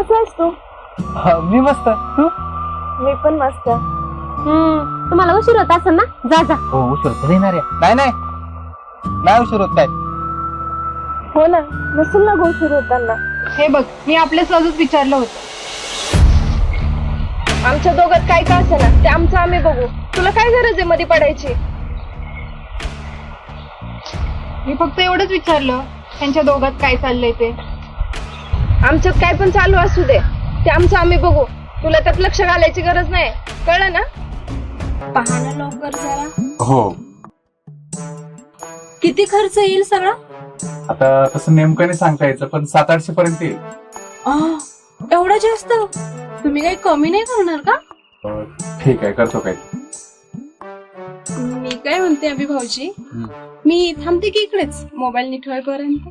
कसा आहेस तू? मी मस्त. तू? मी पण मस्त. तुम्हाला उशीर होत असेल ना, जा जा. हो उशीर होत येणार आहे. नाही उशीर होत काय. हो ना, नसेल ना गोशीर होताना. हे बघ, मी आपल्या सहजच विचारलं होतं. आमच्या दोघात काय का असे ना, ते आमचं आम्ही बघू. तुला काय गरज आहे मध्ये पडायची? मी फक्त एवढंच विचारलं, त्यांच्या दोघात काय चाललंय ते. आमच्यात काय पण चालू असू दे, ते आमचं आम्ही बघू. तुला त्यात लक्ष घालायची गरज नाही, कळलं ना? पहा ना लवकर जरा. हो. किती खर्च येईल सगळा? आता तसं नेमकं नाही सांगता यायचं, पण 700-800 पर्यंत येईल. एवढं जास्त? तुम्ही काही कमी नाही करणार का? ठीक आहे, करतो काय. मी काय म्हणते अभि भाऊजी, मी थांबते की इकडेच मोबाईल नीट होईपर्यंत.